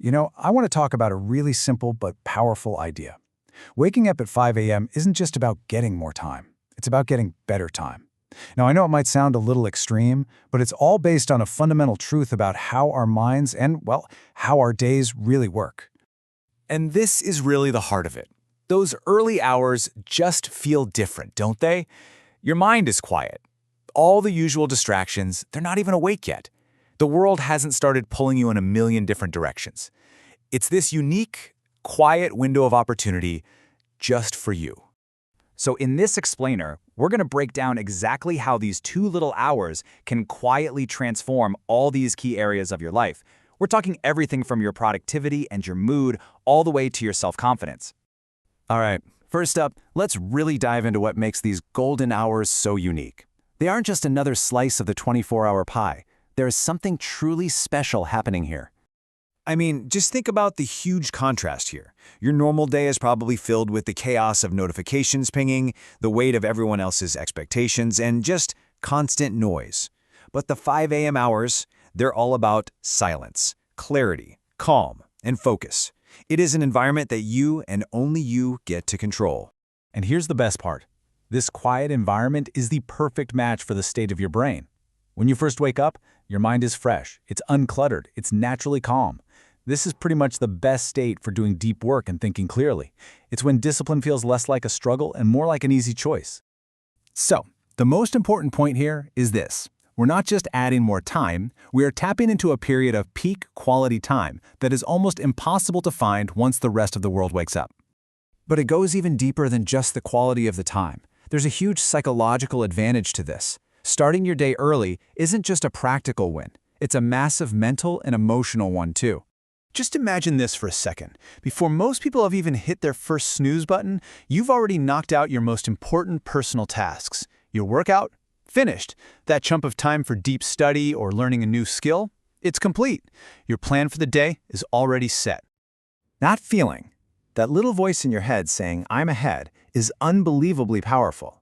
I want to talk about a really simple but powerful idea. Waking up at 5 a.m. isn't just about getting more time. It's about getting better time. Now, I know it might sound a little extreme, but it's all based on a fundamental truth about how our minds and, well, how our days really work. And this is really the heart of it. Those early hours just feel different, don't they? Your mind is quiet. All the usual distractions, they're not even awake yet. The world hasn't started pulling you in a million different directions. It's this unique, quiet window of opportunity just for you. So in this explainer, we're going to break down exactly how these 2 little hours can quietly transform all these key areas of your life. We're talking everything from your productivity and your mood all the way to your self-confidence. All right, first up, let's really dive into what makes these golden hours so unique. They aren't just another slice of the 24-hour pie. There is something truly special happening here. I mean, just think about the huge contrast here. Your normal day is probably filled with the chaos of notifications pinging, the weight of everyone else's expectations, and just constant noise. But the 5 a.m. hours, they're all about silence, clarity, calm, and focus. It is an environment that you and only you get to control. And here's the best part. This quiet environment is the perfect match for the state of your brain. When you first wake up, your mind is fresh, it's uncluttered, it's naturally calm. This is pretty much the best state for doing deep work and thinking clearly. It's when discipline feels less like a struggle and more like an easy choice. So, the most important point here is this. We're not just adding more time, we are tapping into a period of peak quality time that is almost impossible to find once the rest of the world wakes up. But it goes even deeper than just the quality of the time. There's a huge psychological advantage to this. Starting your day early isn't just a practical win, it's a massive mental and emotional one too. Just imagine this for a second. Before most people have even hit their first snooze button, you've already knocked out your most important personal tasks. Your workout? Finished. That chunk of time for deep study or learning a new skill? It's complete. Your plan for the day is already set. That feeling, that little voice in your head saying, "I'm ahead," is unbelievably powerful.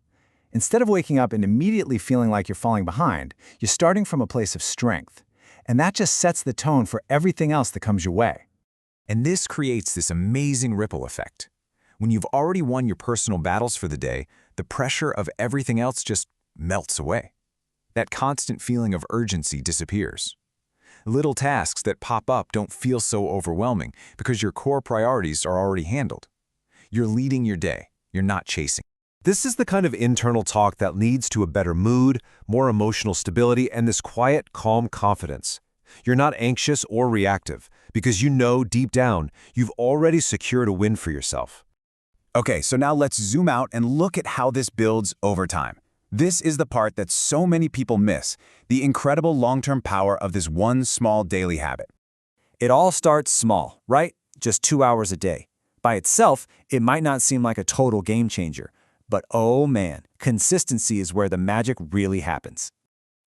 Instead of waking up and immediately feeling like you're falling behind, you're starting from a place of strength. And that just sets the tone for everything else that comes your way. And this creates this amazing ripple effect. When you've already won your personal battles for the day, the pressure of everything else just melts away. That constant feeling of urgency disappears. Little tasks that pop up don't feel so overwhelming because your core priorities are already handled. You're leading your day, you're not chasing. This is the kind of internal talk that leads to a better mood, more emotional stability, and this quiet, calm confidence. You're not anxious or reactive because you know deep down you've already secured a win for yourself. Okay, so now let's zoom out and look at how this builds over time. This is the part that so many people miss, the incredible long-term power of this one small daily habit. It all starts small, right? Just 2 hours a day. By itself, it might not seem like a total game changer. But oh man, consistency is where the magic really happens.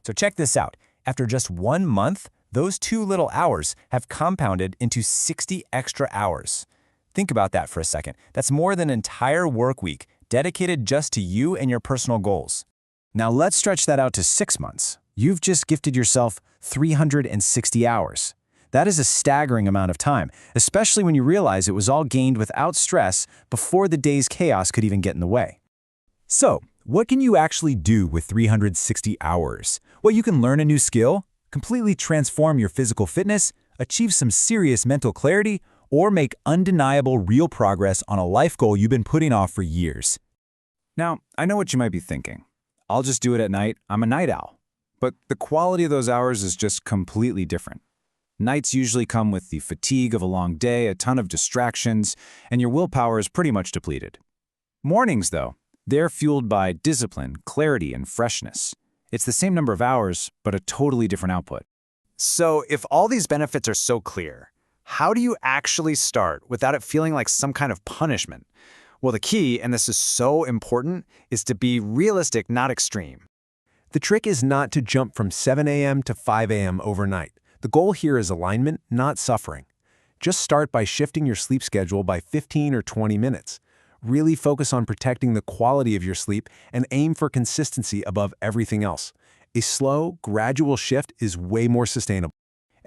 So check this out. After just 1 month, those 2 little hours have compounded into 60 extra hours. Think about that for a second. That's more than an entire work week dedicated just to you and your personal goals. Now let's stretch that out to 6 months. You've just gifted yourself 360 hours. That is a staggering amount of time, especially when you realize it was all gained without stress before the day's chaos could even get in the way. So, what can you actually do with 360 hours? Well, you can learn a new skill, completely transform your physical fitness, achieve some serious mental clarity, or make undeniable real progress on a life goal you've been putting off for years. Now, I know what you might be thinking. I'll just do it at night. I'm a night owl. But the quality of those hours is just completely different. Nights usually come with the fatigue of a long day, a ton of distractions, and your willpower is pretty much depleted. Mornings, though, they're fueled by discipline, clarity, and freshness. It's the same number of hours, but a totally different output. So if all these benefits are so clear, how do you actually start without it feeling like some kind of punishment? Well, the key, and this is so important, is to be realistic, not extreme. The trick is not to jump from 7 a.m. to 5 a.m. overnight. The goal here is alignment, not suffering. Just start by shifting your sleep schedule by 15 or 20 minutes. Really focus on protecting the quality of your sleep and aim for consistency above everything else. A slow, gradual shift is way more sustainable.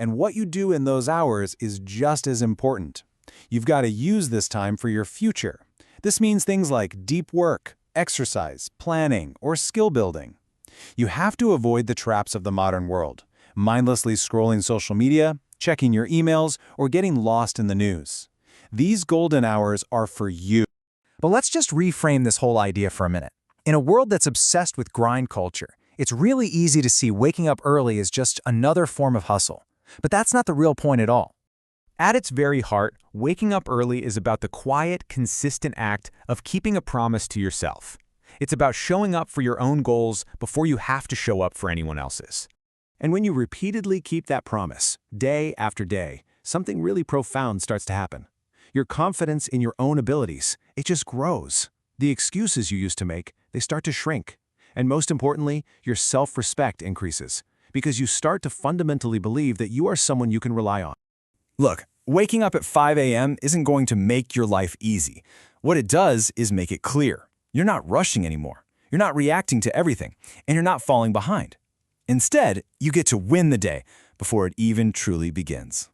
And what you do in those hours is just as important. You've got to use this time for your future. This means things like deep work, exercise, planning, or skill building. You have to avoid the traps of the modern world, mindlessly scrolling social media, checking your emails, or getting lost in the news. These golden hours are for you. But let's just reframe this whole idea for a minute. In a world that's obsessed with grind culture, it's really easy to see waking up early as just another form of hustle. But that's not the real point at all. At its very heart, waking up early is about the quiet, consistent act of keeping a promise to yourself. It's about showing up for your own goals before you have to show up for anyone else's. And when you repeatedly keep that promise, day after day, something really profound starts to happen. Your confidence in your own abilities, it just grows. The excuses you used to make, they start to shrink. And most importantly, your self-respect increases, because you start to fundamentally believe that you are someone you can rely on. Look, waking up at 5 a.m. isn't going to make your life easy. What it does is make it clear. You're not rushing anymore. You're not reacting to everything, and you're not falling behind. Instead, you get to win the day before it even truly begins.